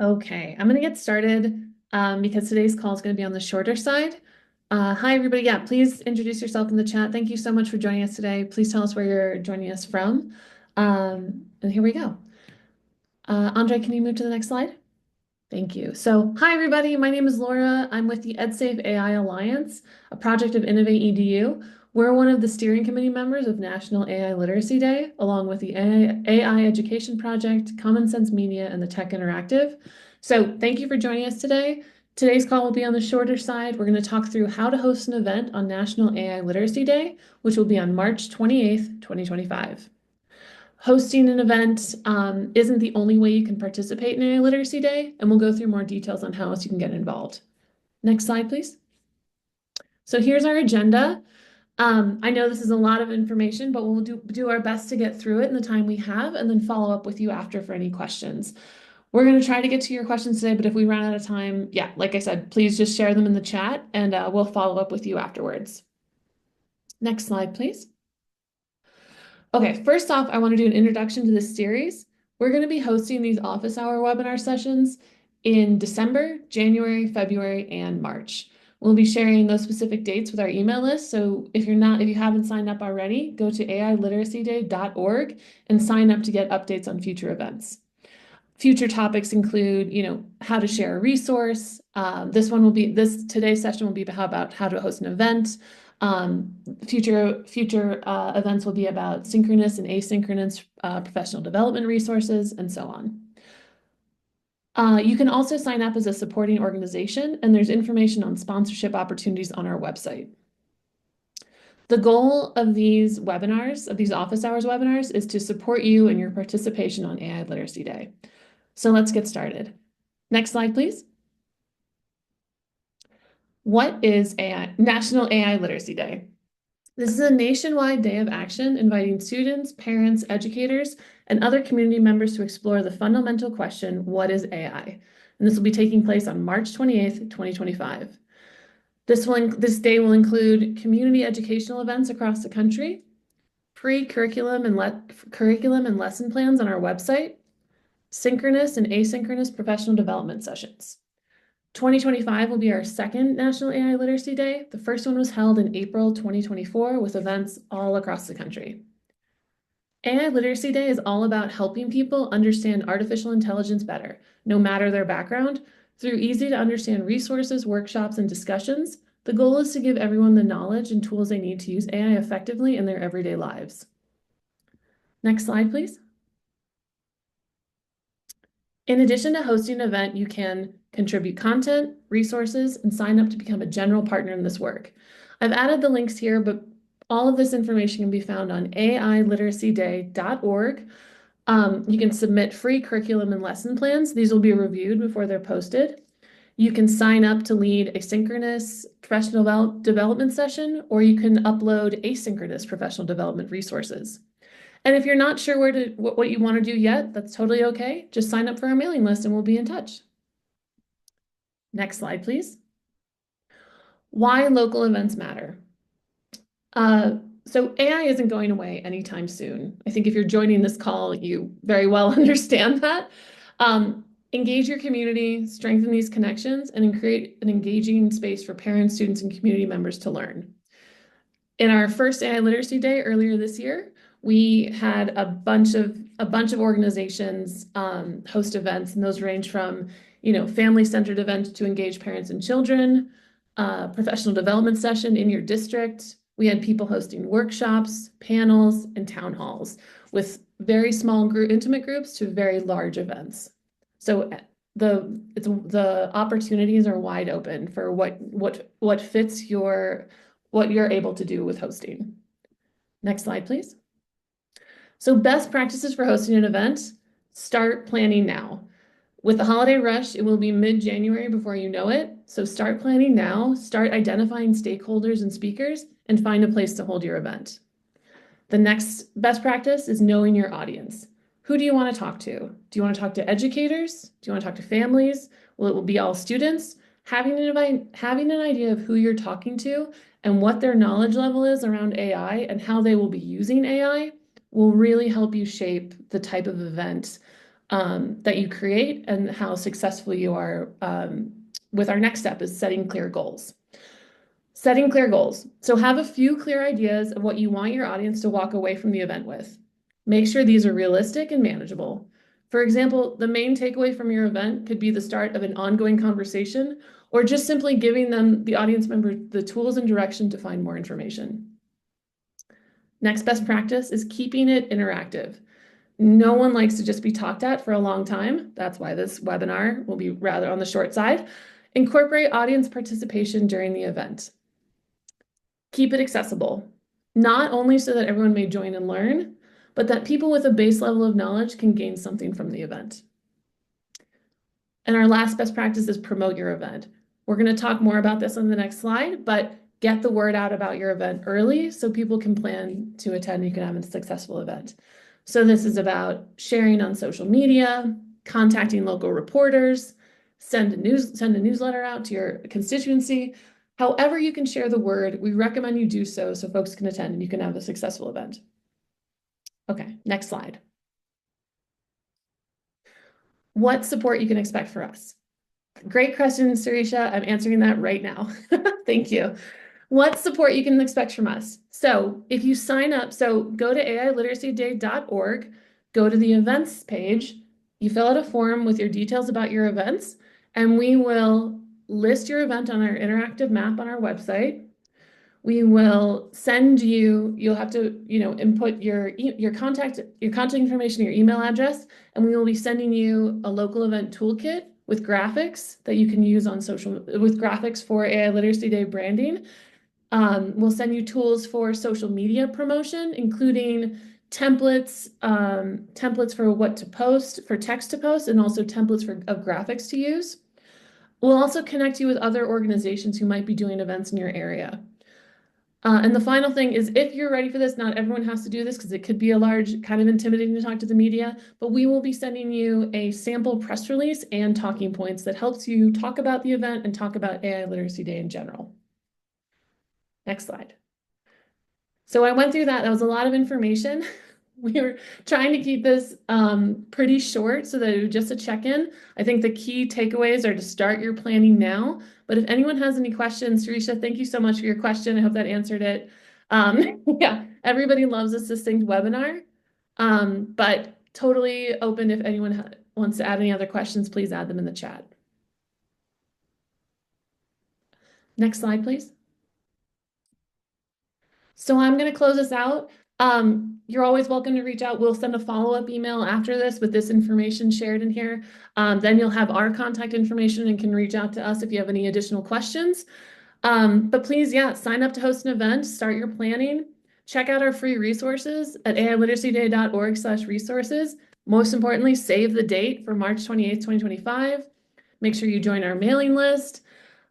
Okay, I'm going to get started because today's call is going to be on the shorter side. Hi, everybody. Yeah, please introduce yourself in the chat. Thank you so much for joining us today. Please tell us where you're joining us from. And here we go. Andre, can you move to the next slide? Thank you. So, hi, everybody. My name is Laura. I'm with the EDSAFE AI Alliance, a project of Innovate EDU. We're one of the steering committee members of National AI Literacy Day, along with the AI Education Project, Common Sense Media, and the Tech Interactive. So, thank you for joining us today. Today's call will be on the shorter side. We're going to talk through how to host an event on National AI Literacy Day, which will be on March 28th, 2025. Hosting an event isn't the only way you can participate in AI Literacy Day, and we'll go through more details on how else you can get involved. Next slide, please. So here's our agenda. I know this is a lot of information, but we'll do our best to get through it in the time we have and then follow up with you after for any questions. We're going to try to get to your questions today, but if we run out of time, yeah, like I said, please just share them in the chat and we'll follow up with you afterwards. Next slide, please. Okay, first off, I want to do an introduction to this series. We're going to be hosting these office hour webinar sessions in December, January, February, and March. We'll be sharing those specific dates with our email list. So if you haven't signed up already, go to ailiteracyday.org and sign up to get updates on future events. Future topics include, how to share a resource. Today's session will be about how to host an event. Future events will be about synchronous and asynchronous professional development resources and so on. You can also sign up as a supporting organization, and there's information on sponsorship opportunities on our website. The goal of these webinars, of these office hours webinars, is to support you in your participation on AI Literacy Day. So let's get started. Next slide, please. What is National AI Literacy Day? This is a nationwide day of action inviting students, parents, educators, and other community members to explore the fundamental question, what is AI? And this will be taking place on March 28th, 2025. This day will include community educational events across the country, free curriculum and lesson plans on our website, synchronous and asynchronous professional development sessions. 2025 will be our second National AI Literacy Day. The first one was held in April 2024 with events all across the country. AI Literacy Day is all about helping people understand artificial intelligence better, no matter their background, through easy-to-understand resources, workshops, and discussions. The goal is to give everyone the knowledge and tools they need to use AI effectively in their everyday lives. Next slide, please. In addition to hosting an event, you can contribute content, resources, and sign up to become a general partner in this work. I've added the links here, but all of this information can be found on ailiteracyday.org. You can submit free curriculum and lesson plans. These will be reviewed before they're posted. You can sign up to lead a synchronous professional development session, or you can upload asynchronous professional development resources. And if you're not sure what you want to do yet, that's totally okay. Just sign up for our mailing list and we'll be in touch. Next slide, please. Why local events matter. So AI isn't going away anytime soon. I think if you're joining this call, you very well understand that. Engage your community, strengthen these connections, and create an engaging space for parents, students, and community members to learn. In our first AI Literacy Day earlier this year, we had a bunch of organizations host events, and those range from family-centered events to engage parents and children, professional development session in your district. We had people hosting workshops, panels, and town halls with very small intimate groups to very large events. So the opportunities are wide open for what fits what you're able to do with hosting. Next slide, please. So best practices for hosting an event, start planning now. With the holiday rush, it will be mid-January before you know it. So start planning now, start identifying stakeholders and speakers, and find a place to hold your event. The next best practice is knowing your audience. Who do you want to talk to? Do you want to talk to educators? Do you want to talk to families? Well, it will be all students. Having an idea of who you're talking to and what their knowledge level is around AI and how they will be using AI will really help you shape the type of event that you create and how successful you are with our next step is setting clear goals. Setting clear goals. So have a few clear ideas of what you want your audience to walk away from the event with. Make sure these are realistic and manageable. For example, the main takeaway from your event could be the start of an ongoing conversation or just simply giving them, the audience member, the tools and direction to find more information. Next best practice is keeping it interactive. No one likes to just be talked at for a long time. That's why this webinar will be rather on the short side. Incorporate audience participation during the event. Keep it accessible, not only so that everyone may join and learn, but that people with a base level of knowledge can gain something from the event. And our last best practice is promote your event. We're going to talk more about this on the next slide, but get the word out about your event early so people can plan to attend and you can have a successful event. So this is about sharing on social media, contacting local reporters, send a newsletter out to your constituency. However you can share the word, we recommend you do so folks can attend and you can have a successful event. Okay, next slide. What support you can expect for us? Great question, Surisha. I'm answering that right now. Thank you. What support you can expect from us? So if you sign up, so go to ailiteracyday.org, go to the events page, you fill out a form with your details about your events, and we will list your event on our interactive map on our website. We will send you, you'll have to, input your contact information, your email address, and we will be sending you a local event toolkit with graphics that you can use on with graphics for AI Literacy Day branding. We'll send you tools for social media promotion, including templates for what to post, for text to post, and also templates of graphics to use. We'll also connect you with other organizations who might be doing events in your area. And the final thing is, if you're ready for this, not everyone has to do this because it could be a large, kind of intimidating to talk to the media, but we will be sending you a sample press release and talking points that helps you talk about the event and talk about AI Literacy Day in general. Next slide. So I went through that. That was a lot of information. We were trying to keep this pretty short so that it was just a check-in. I think the key takeaways are to start your planning now. But if anyone has any questions, Surisha, thank you so much for your question. I hope that answered it. Yeah, everybody loves a succinct webinar, but totally open if anyone wants to add any other questions, please add them in the chat. Next slide, please. So I'm going to close this out. You're always welcome to reach out. We'll send a follow-up email after this with this information shared in here. Then you'll have our contact information and can reach out to us if you have any additional questions. But please, sign up to host an event, start your planning, check out our free resources at ailiteracyday.org/resources. Most importantly, save the date for March 28th, 2025. Make sure you join our mailing list.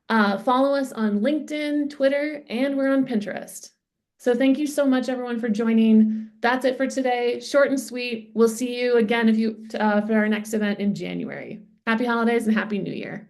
Follow us on LinkedIn, Twitter, and we're on Pinterest. So thank you so much, everyone, for joining. That's it for today. Short and sweet. We'll see you again for our next event in January. Happy holidays and Happy New Year.